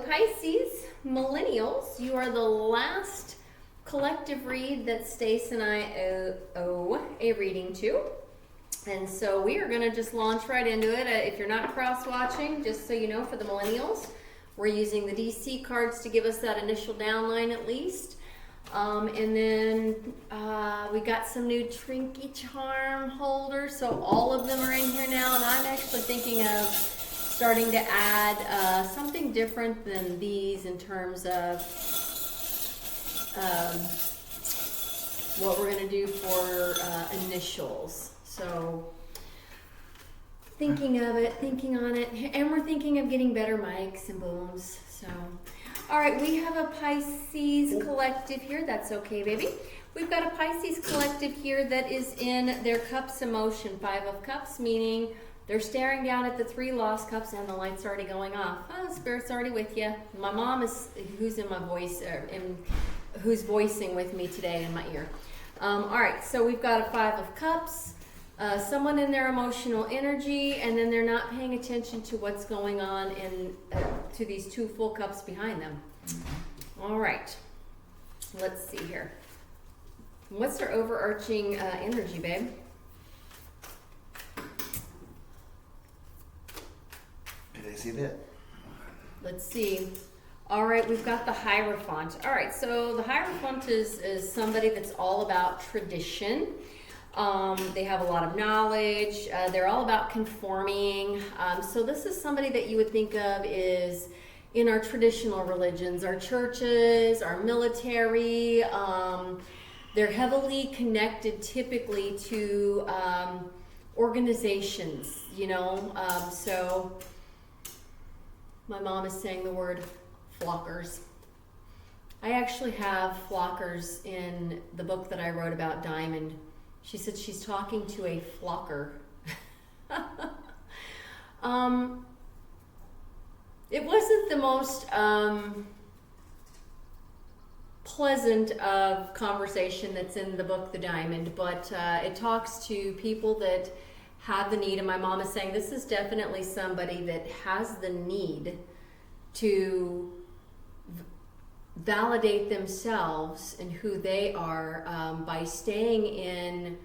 Pisces, millennials, you are the last collective read that Stace and I owe a reading to. And so we are going to just launch right into it. If you're not cross-watching, just so you know, for the millennials, we're using the DC cards to give us that initial downline at least. And then we got some new Trinky Charm holders, so all of them are in here now, and I'm actually thinking of starting to add something different than these in terms of what we're going to do for initials. So thinking of it, thinking on it, and we're thinking of getting better mics and booms. So, all right, we have a Pisces collective here. That's okay, baby. We've got a Pisces collective here that is in their cups emotion, 5 of cups, meaning they're staring down at the 3 lost cups and the light's already going off. Oh, Spirit's already with you. My mom is, who's in my voice, who's voicing with me today in my ear. All right, so we've got a 5 of cups. Someone in their emotional energy, and then they're not paying attention to what's going on in to these 2 full cups behind them. All right, let's see here. What's their overarching energy, babe? Did I see that? Let's see. All right, we've got the Hierophant. All right, so the Hierophant is somebody that's all about tradition. They have a lot of knowledge. They're all about conforming. So this is somebody that you would think of is in our traditional religions, our churches, our military. They're heavily connected typically to organizations, you know. So my mom is saying the word flockers. I actually have flockers in the book that I wrote about Diamond. She said she's talking to a flocker. It wasn't the most pleasant of conversation that's in the book, The Diamond, but it talks to people that have the need, and my mom is saying this is definitely somebody that has the need to validate themselves and who they are by staying in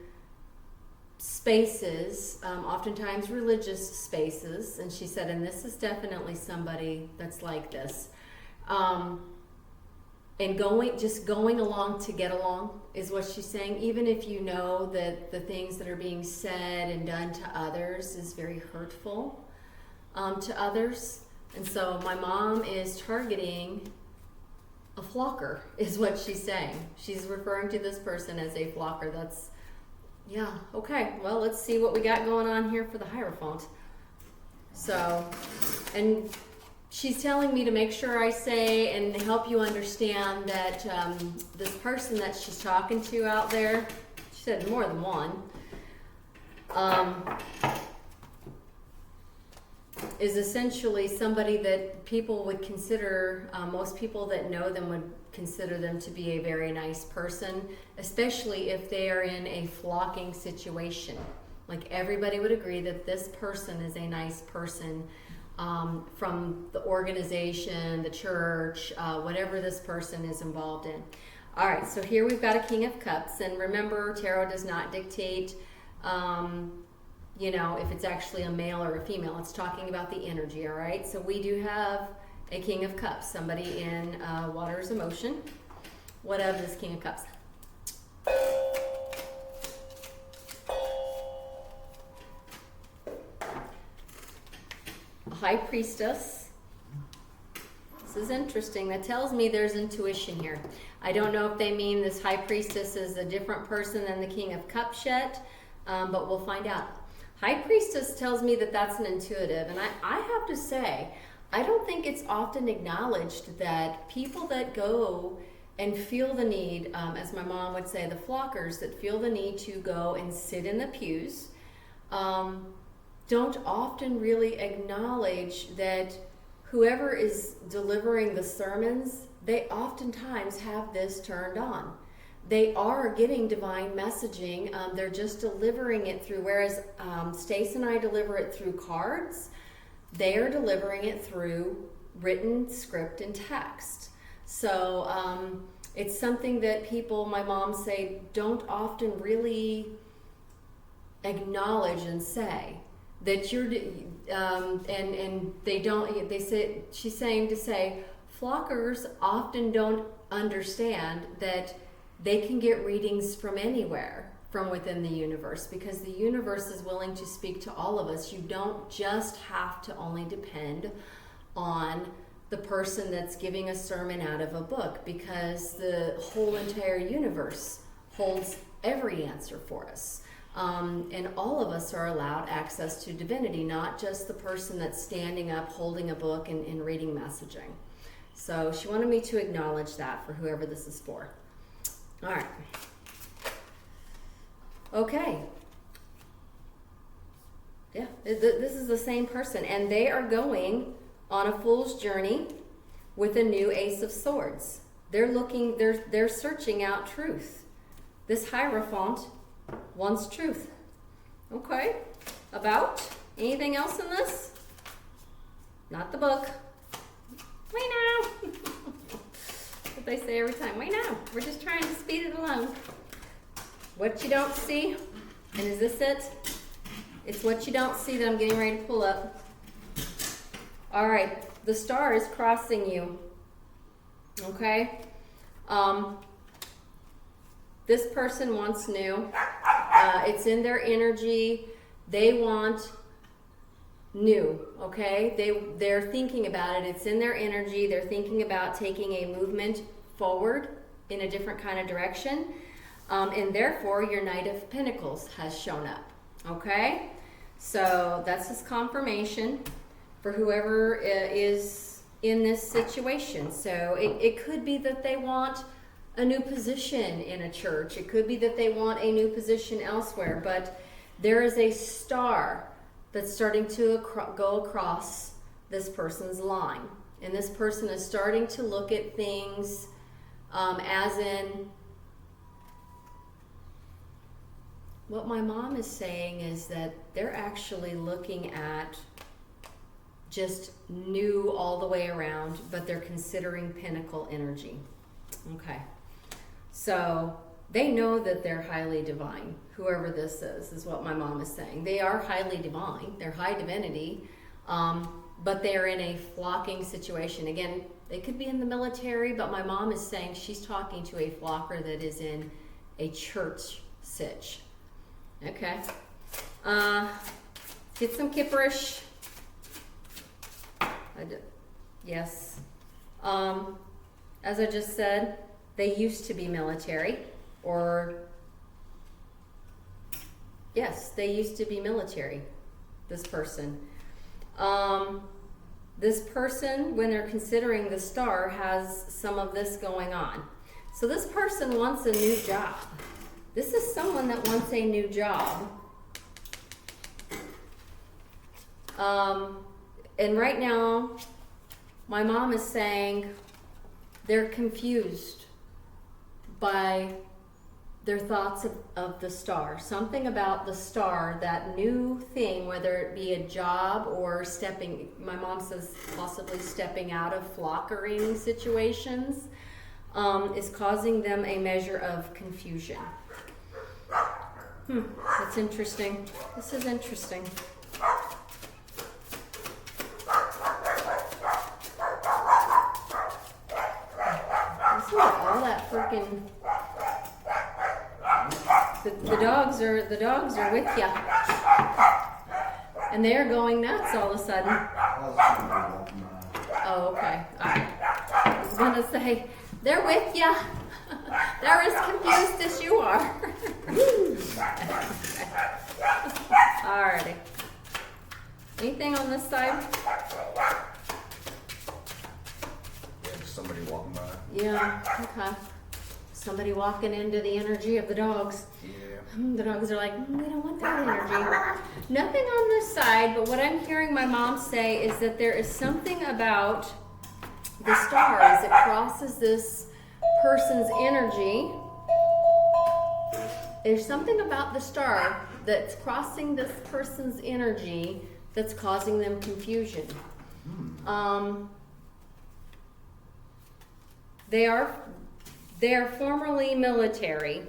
spaces, oftentimes religious spaces, and she said, and this is definitely somebody that's like this, and just going along to get along is what she's saying, even if you know that the things that are being said and done to others is very hurtful to others. And so my mom is targeting a flocker, is what she's saying. She's referring to this person as a flocker. That's, yeah, okay. Well, let's see what we got going on here for the Hierophant. So, and she's telling me to make sure I say and help you understand that this person that she's talking to out there, she said more than one, is essentially somebody that people would consider, most people that know them would consider them to be a very nice person, especially if they are in a flocking situation. Like everybody would agree that this person is a nice person from the organization, the church, whatever this person is involved in. All right, so here we've got a King of Cups, and remember, tarot does not dictate you know, if it's actually a male or a female. It's talking about the energy, all right? So we do have a King of Cups, somebody in water's emotion. What of this King of Cups? A High Priestess. This is interesting. That tells me there's intuition here. I don't know if they mean this High Priestess is a different person than the King of Cups yet, but we'll find out. High Priestess tells me that that's an intuitive, and I have to say, I don't think it's often acknowledged that people that go and feel the need, as my mom would say, the flockers that feel the need to go and sit in the pews, don't often really acknowledge that whoever is delivering the sermons, they oftentimes have this turned on. They are getting divine messaging. They're just delivering it through, whereas Stace and I deliver it through cards, they are delivering it through written script and text. So it's something that people, my mom say, don't often really acknowledge and say that you're, and they don't, they say, she's saying to say, flockers often don't understand that they can get readings from anywhere from within the universe, because the universe is willing to speak to all of us. You don't just have to only depend on the person that's giving a sermon out of a book, because the whole entire universe holds every answer for us. And all of us are allowed access to divinity, not just the person that's standing up, holding a book and reading messaging. So she wanted me to acknowledge that for whoever this is for. All right. Okay. Yeah, this is the same person, and they are going on a fool's journey with a new Ace of Swords. They're searching out truth. This Hierophant wants truth. Okay. About anything else in this? Not the book. We know. What they say every time. We know. We're just trying to speed it along. What you don't see, and is this it? It's what you don't see that I'm getting ready to pull up. All right, the star is crossing you. Okay? This person wants new. It's in their energy. They want new, okay? They're thinking about it. It's in their energy. They're thinking about taking a movement forward in a different kind of direction. And therefore, your Knight of Pentacles has shown up, okay? So that's his confirmation for whoever is in this situation. So it could be that they want a new position in a church. It could be that they want a new position elsewhere. But there is a star that's starting to go across this person's line. And this person is starting to look at things as in, what my mom is saying is that they're actually looking at just new all the way around, but they're considering pinnacle energy. Okay. So they know that they're highly divine. Whoever this is what my mom is saying. They are highly divine. They're high divinity, but they're in a flocking situation. Again, they could be in the military, but my mom is saying she's talking to a flocker that is in a church sitch. Okay. Get some kipperish. Yes. As I just said, they used to be military, or yes, they used to be military, this person. This person, when they're considering the star, has some of this going on. So this person wants a new job. This is someone that wants a new job. And right now, my mom is saying they're confused by their thoughts of the star. Something about the star, that new thing, whether it be a job or stepping, my mom says possibly stepping out of flockering situations, is causing them a measure of confusion. That's interesting. This is interesting. Listen to all that freaking. The dogs are with ya, and they are going nuts all of a sudden. Oh, okay. I was gonna say they're with ya. They're as confused as you are. Alrighty. Anything on this side? Yeah, just somebody walking by. Yeah, okay. Somebody walking into the energy of the dogs. Yeah. The dogs are like, we don't want that energy. Nothing on this side, but what I'm hearing my mom say is that there is something about the star as it crosses this person's energy. There's something about the star that's crossing this person's energy that's causing them confusion. They are formerly military.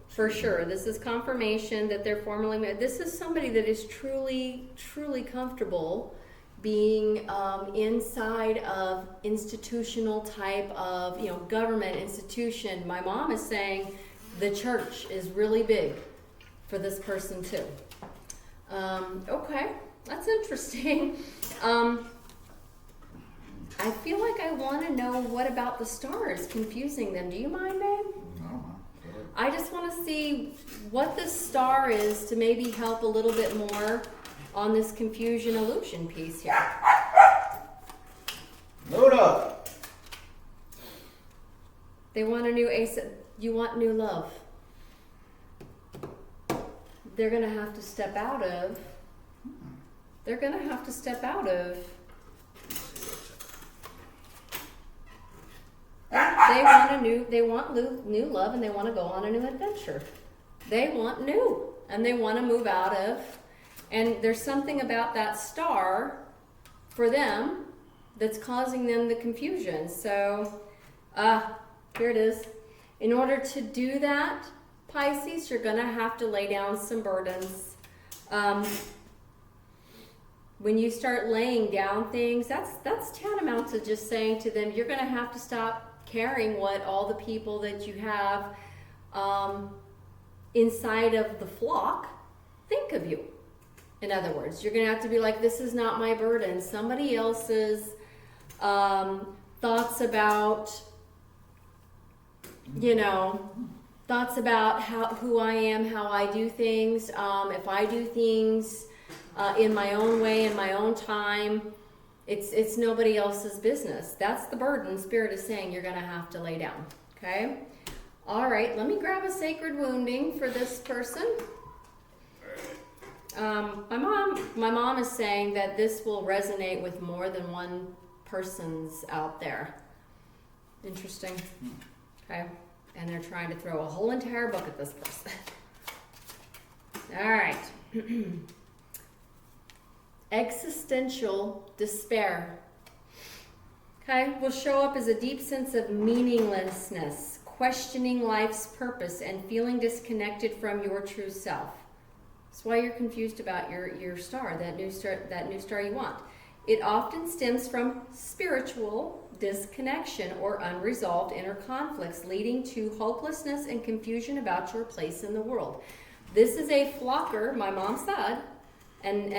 For sure. This is confirmation that they're formerly military. This is somebody that is truly, truly comfortable being inside of institutional type of, government institution. My mom is saying the church is really big for this person too. Okay, that's interesting. I feel like I want to know what about the star is confusing them. Do you mind, babe? No. I just want to see what the star is to maybe help a little bit more on this confusion illusion piece here. Luna! They want a new ace. You want new love. They're going to have to step out of. They want new love, and they want to go on a new adventure. They want new, and they want to move out of. And there's something about that star for them that's causing them the confusion. So, here it is. In order to do that, Pisces, you're going to have to lay down some burdens. When you start laying down things, that's tantamount to just saying to them, you're going to have to stop caring what all the people that you have inside of the flock think of you. In other words, you're going to have to be like, this is not my burden. Somebody else's thoughts about, who I am, how I do things. If I do things in my own way, in my own time, it's nobody else's business. That's the burden Spirit is saying you're going to have to lay down. Okay? All right, let me grab a sacred wounding for this person. My mom is saying that this will resonate with more than one person's out there. Interesting. Okay. And they're trying to throw a whole entire book at this person. All right. Existential despair. Okay. Will show up as a deep sense of meaninglessness, questioning life's purpose, and feeling disconnected from your true self. That's why you're confused about your star, that new star you want. It often stems from spiritual disconnection or unresolved inner conflicts, leading to hopelessness and confusion about your place in the world. This is a flocker, my mom said, and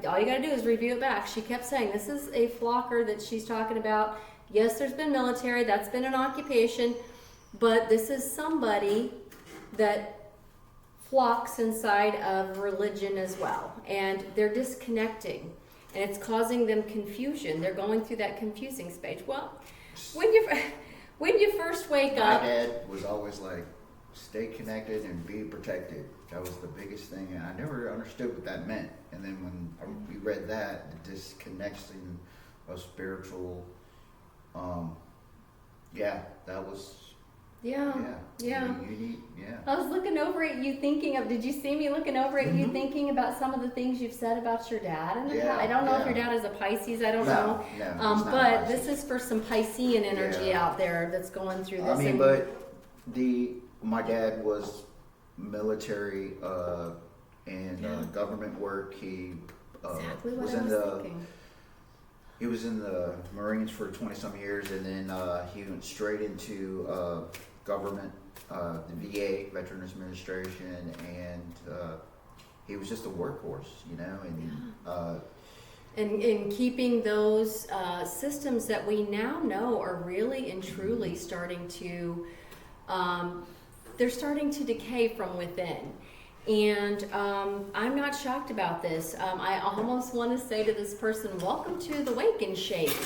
all you got to do is review it back. She kept saying this is a flocker that she's talking about. Yes, there's been military, that's been an occupation, but this is somebody that flocks inside of religion as well, and they're disconnecting, and it's causing them confusion. They're going through that confusing stage. Well, when you first wake up, my dad was always like, stay connected and be protected. That was the biggest thing, and I never understood what that meant. And then when we read that, the disconnection of spiritual, that was. Yeah. You I was looking over at you thinking of, did you see me looking over at you thinking about some of the things you've said about your dad? I don't know if your dad is a Pisces, I don't know. No, but this is for some Piscean energy out there that's going through this. My dad was military and government work. He exactly what was I was thinking. He was in the Marines for 20-some years, and then he went straight into government, the VA, Veterans Administration, and he was just a workhorse, and keeping those systems that we now know are really and truly starting to, they're starting to decay from within. And I'm not shocked about this. I almost want to say to this person, welcome to the Wake and Shake.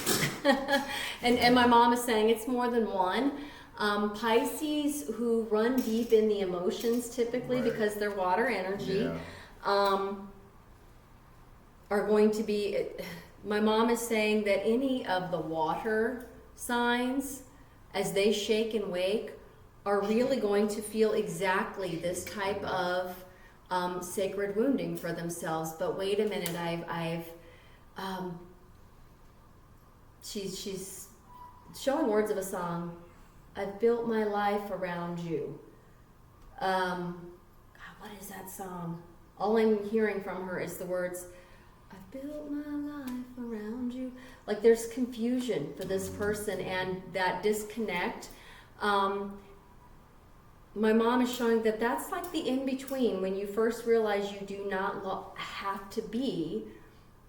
and my mom is saying it's more than one. Pisces who run deep in the emotions typically because they're water energy are going to be, my mom is saying that any of the water signs as they shake and wake are really going to feel exactly this type of sacred wounding for themselves. But wait a minute, she's showing words of a song. I've built my life around you. God, what is that song? All I'm hearing from her is the words, I've built my life around you. Like there's confusion for this person and that disconnect. My mom is showing that that's like the in-between when you first realize you do not have to be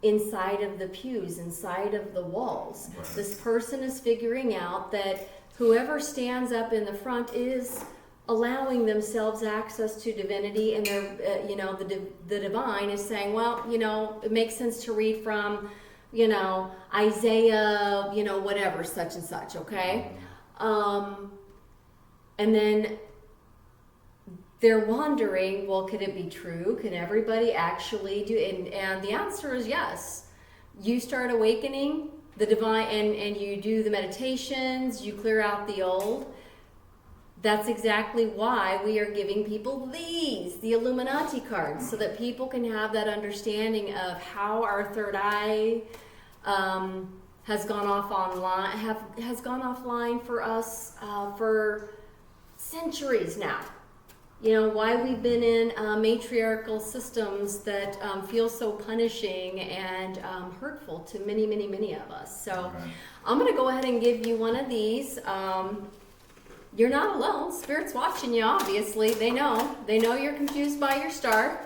inside of the pews, inside of the walls. Right. This person is figuring out that whoever stands up in the front is allowing themselves access to divinity, and they're, the divine is saying, well, it makes sense to read from, Isaiah, whatever, such and such, okay? And then they're wondering, well, could it be true? Can everybody actually do it? And the answer is yes. You start awakening the divine, and you do the meditations, you clear out the old. That's exactly why we are giving people the Illuminati cards, so that people can have that understanding of how our third eye has gone offline for us for centuries now. Why we've been in matriarchal systems that feel so punishing and hurtful to many, many, many of us. So right. I'm going to go ahead and give you one of these. You're not alone. Spirit's watching you, obviously. They know. They know you're confused by your star.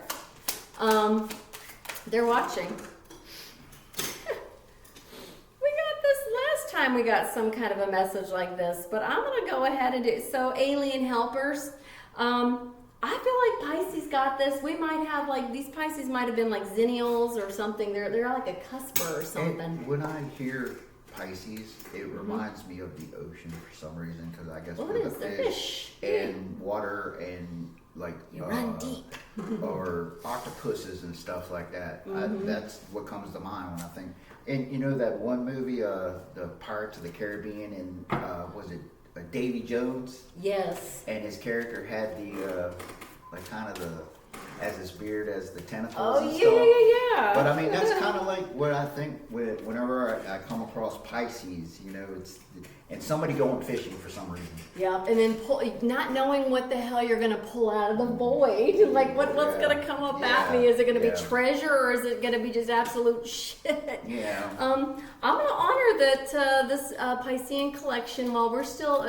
They're watching. Last time we got some kind of a message like this, but I'm going to go ahead and do it. So, alien helpers. I feel like Pisces got this. We might have these Pisces might have been like Zennials or something. They're like a cusper or something. And when I hear Pisces, it reminds me of the ocean for some reason, because I guess we're the fish and water and you run deep or octopuses and stuff like that. That's what comes to mind when I think. And that one movie, the Pirates of the Caribbean, and was it Davy Jones? Yes. And his character had the as his beard as the tentacles. Oh, and yeah. But I mean, that's kind of like what I think whenever I come across Pisces, it's and somebody going fishing for some reason. Yeah, and then not knowing what the hell you're gonna pull out of the void. Like what's gonna come up at me? Is it gonna be treasure, or is it gonna be just absolute shit? Yeah. I'm gonna honor that this Piscean collection, while we're still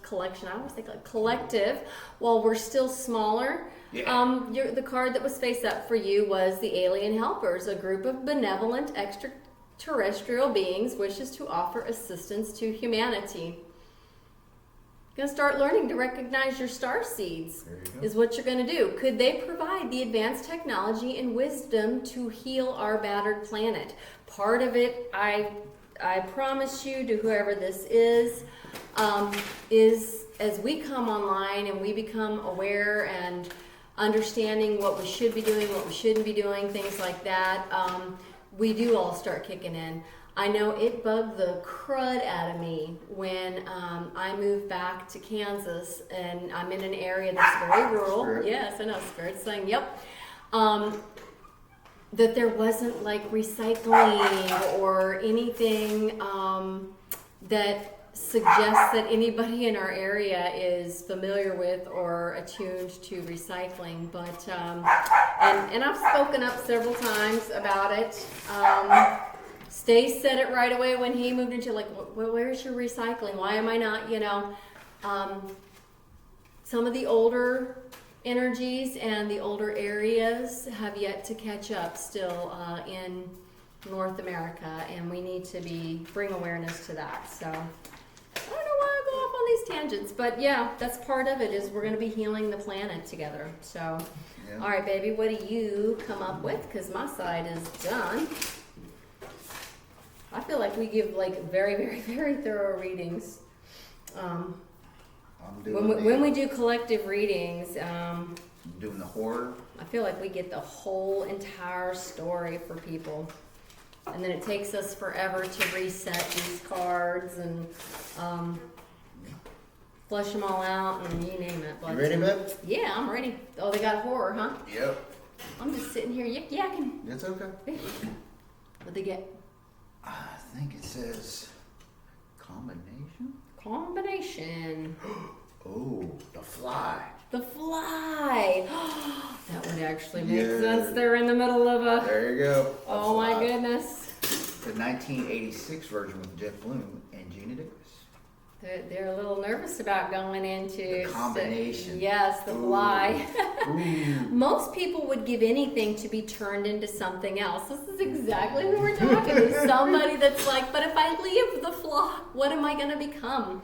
collection. I always think like collective, while we're still smaller. Yeah. The card that was face up for you was the Alien Helpers, a group of benevolent extraterrestrial beings wishes to offer assistance to humanity. You're going to start learning to recognize your star seeds is what you're going to do. Could they provide the advanced technology and wisdom to heal our battered planet? Part of it, I promise you, to whoever this is as we come online and we become aware and understanding what we should be doing, what we shouldn't be doing, things like that, we do all start kicking in. I know it bugged the crud out of me when I moved back to Kansas, and I'm in an area that's very rural. Spirit. Yes, I know, Spirit's saying, yep. That there wasn't like recycling or anything that suggests that anybody in our area is familiar with or attuned to recycling, but and I've spoken up several times about it. Stace said it right away when he moved into where's your recycling? Why am I not? Some of the older energies and the older areas have yet to catch up still in North America, and we need to bring awareness to that. So I don't know why I go off on these tangents, but yeah, that's part of it, is we're going to be healing the planet together. So, yeah. All right, baby, what do you come up with? Because my side is done. I feel like we give very, very, very thorough readings. When we do collective readings, doing the horror. I feel like we get the whole entire story for people. And then it takes us forever to reset these cards and flush them all out and you name it. But, you ready, babe? Yeah, I'm ready. Oh, they got horror, huh? Yep. I'm just sitting here yik-yakking. It's okay. What'd they get? I think it says Combination. Oh, the fly. The fly. That would actually make sense. They're in the middle of a... There you go. Oh my goodness. The 1986 version with Jeff Bloom and Gina Davis. They're a little nervous about going into... The combination. Yes, the fly. Ooh. Most people would give anything to be turned into something else. This is exactly what we're talking about. Somebody that's like, but if I leave the flock, what am I going to become?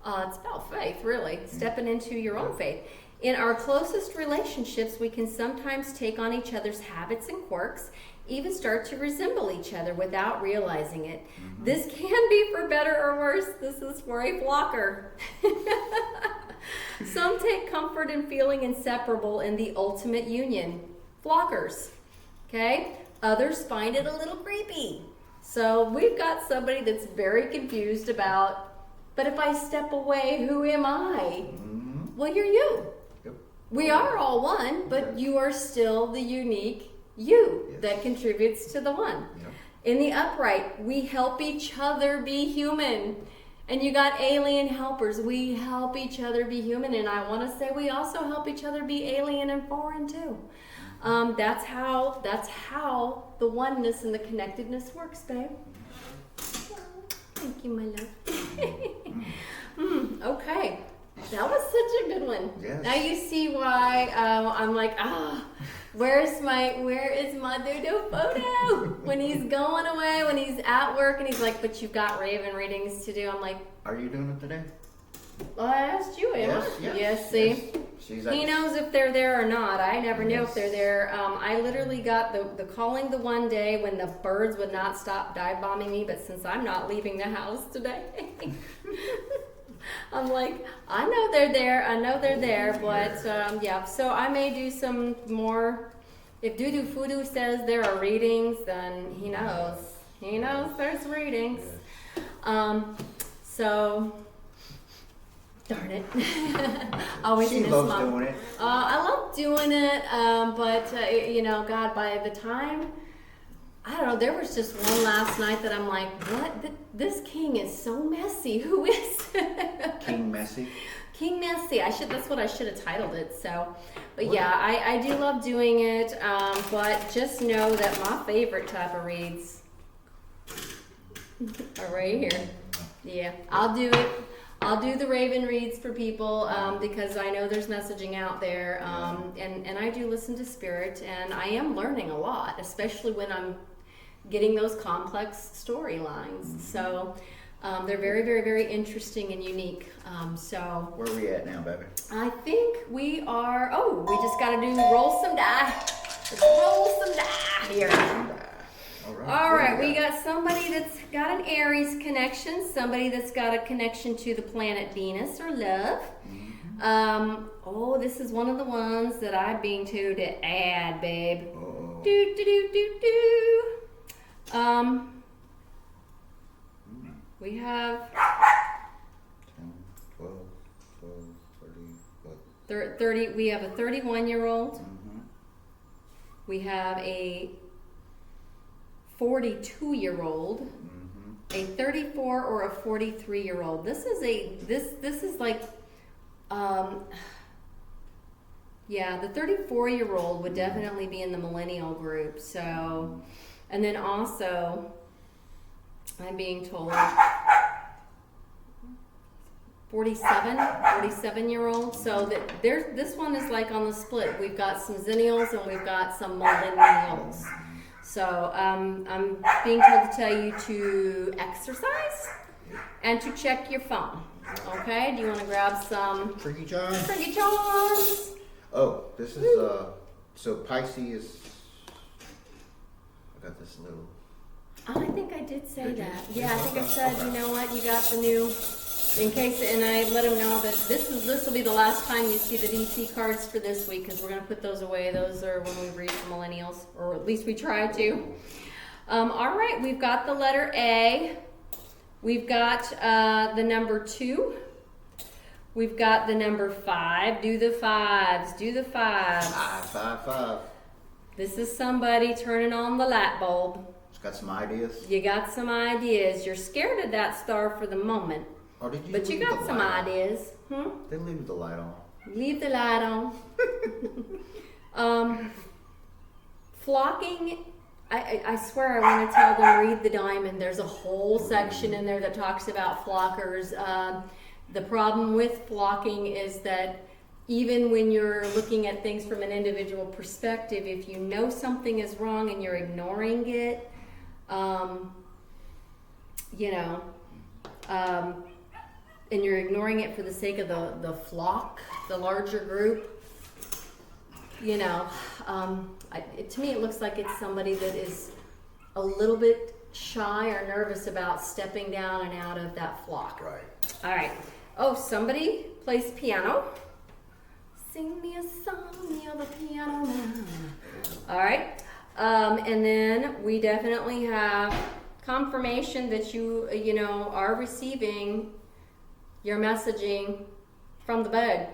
It's about faith, really. Stepping into your own faith. In our closest relationships, we can sometimes take on each other's habits and quirks, even start to resemble each other without realizing it. Mm-hmm. This can be for better or worse. This is for a flocker. Some take comfort in feeling inseparable in the ultimate union. Flockers. Okay? Others find it a little creepy. So we've got somebody that's very confused about, but if I step away, who am I? Mm-hmm. Well, you're you. Yep. We are all one, but you are still the unique you that contributes to the one. Yep. In the upright, we help each other be human. And you got alien helpers. We help each other be human. And I want to say we also help each other be alien and foreign too. That's how the oneness and the connectedness works, babe. Thank you, my love. Okay. That was such a good one. Yes. Now you see why I'm like, where is my Dodo photo? When he's going away, when he's at work, and he's like, but you've got Raven readings to do. I'm like, are you doing it today? Well, I asked you, am I? Yes, see? Yes. He knows if they're there or not. I never know if they're there. I literally got the calling the one day when the birds would not stop dive bombing me, but since I'm not leaving the house today, I'm like, I know they're there, but yeah, so I may do some more. If Dudu Fudu says there are readings, then he knows there's readings. So, darn it. Always she miss loves Mom. doing it. I love doing it, but God, by the time, I don't know, there was just one last night that I'm like, what? This king is so messy. Who is King Messy? King Messy. That's what I should have titled it. So, but yeah, I do love doing it, but just know that my favorite type of reads are right here. Yeah, I'll do it. I'll do the Raven reads for people because I know there's messaging out there, and I do listen to Spirit, and I am learning a lot, especially when I'm getting those complex storylines. Mm-hmm. So they're very, very, very interesting and unique. So where are we at now, baby? I think we are. Oh, we just got to do roll some die. Let's roll some die here. All right, we got somebody that's got an Aries connection, somebody that's got a connection to the planet Venus or love. Mm-hmm. This is one of the ones that I'm being told to add, babe. Uh-oh. We have 10, 12, 30, 30. We have a 31-year-old. Mm-hmm. We have a 42-year-old, mm-hmm. a 34 or a 43-year-old. This is like, the 34-year-old would definitely be in the millennial group. So, and then also, I'm being told 47-year-old. So that this one is like on the split. We've got some zennials and we've got some millennials. So I'm being told to tell you to exercise and to check your phone. Okay? Do you want to grab some Tricky Johns? Tricky Johns. Oh, this is so Pisces. I got this little. Oh, I think I did say that. Yeah, I think I said, you know what? You got the new. In case, and I let them know that this will be the last time you see the DC cards for this week because we're going to put those away. Those are when we read for millennials, or at least we try to. All right, we've got the letter A. We've got the number 2. We've got the number 5. Do the fives. Do the fives. 5, 5, 5. This is somebody turning on the light bulb. It's Got some ideas? You got some ideas. You're scared of that star for the moment, Or did you but you leave got the some light on? ideas. They leave the light on. Leave the light on. Flocking. I swear I want to tell them read the diamond. There's a whole section in there that talks about flockers. The problem with flocking is that even when you're looking at things from an individual perspective, if you know something is wrong and you're ignoring it, and you're ignoring it for the sake of the flock, the larger group, to me it looks like it's somebody that is a little bit shy or nervous about stepping down and out of that flock. Right. All right. Oh, somebody plays piano. Sing me a song, you're the piano man. All right. And then we definitely have confirmation that you are receiving your messaging from the bed.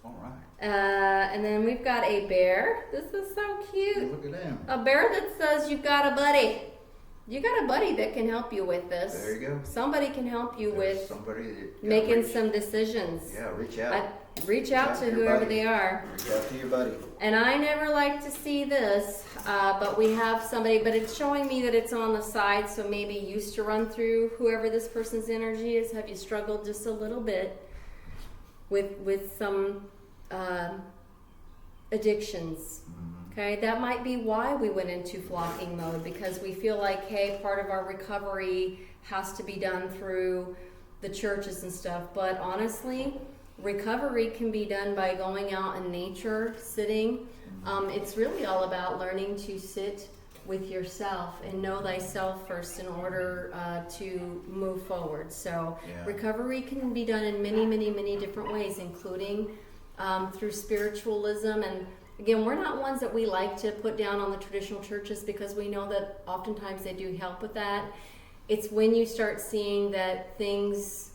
All right. And then we've got a bear. This is so cute. Look at them. A bear that says you've got a buddy. You got a buddy that can help you with this. There you go. Somebody can help you There's with somebody that making some decisions. Yeah, reach out. Reach out to your whoever buddy. they are. Reach out to your buddy. And I never like to see this, but we have somebody, but it's showing me that it's on the side, so maybe you used to run through whoever this person's energy is. Have you struggled just a little bit with some addictions? Okay, that might be why we went into flocking mode, because we feel like, hey, part of our recovery has to be done through the churches and stuff. But honestly, recovery can be done by going out in nature, sitting. It's really all about learning to sit with yourself and know thyself first in order to move forward. So recovery can be done in many, many, many different ways, including through spiritualism. And again, we're not ones that we like to put down on the traditional churches, because we know that oftentimes they do help with that. It's when you start seeing that things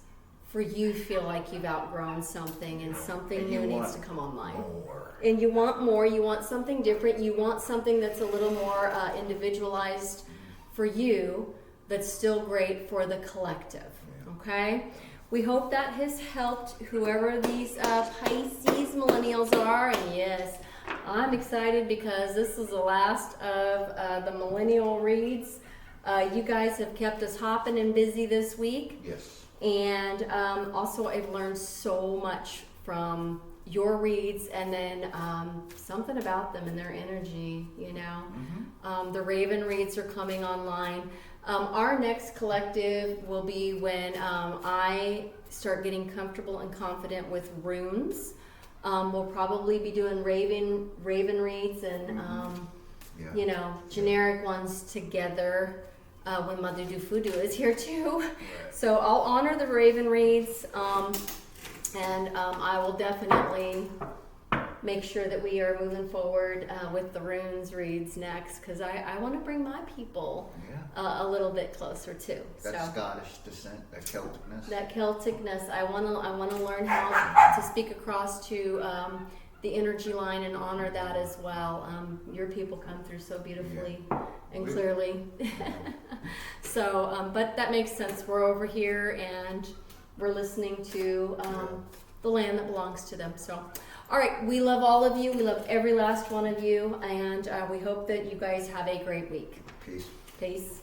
for you feel like you've outgrown something and something new needs to come online. More. And you want more, you want something different, you want something that's a little more individualized for you, that's still great for the collective, okay? We hope that has helped whoever these Pisces millennials are. And yes, I'm excited because this is the last of the Millennial Reads. You guys have kept us hopping and busy this week. Yes. And also I've learned so much from your reads, and then something about them and their energy, The Raven reads are coming online. Our next collective will be when I start getting comfortable and confident with runes. We'll probably be doing Raven reads and generic ones together when Mother Do Fudu is here too. Right. So I'll honor the Raven reads, and I will definitely make sure that we are moving forward with the runes reads next, because I want to bring my people a little bit closer too. That Scottish descent, that Celticness. That Celticness. I want to learn how to speak across to the energy line and honor that as well. Your people come through so beautifully and clearly. So, but that makes sense. We're over here and we're listening to the land that belongs to them. So, all right, we love all of you. We love every last one of you, and we hope that you guys have a great week. Peace. Peace.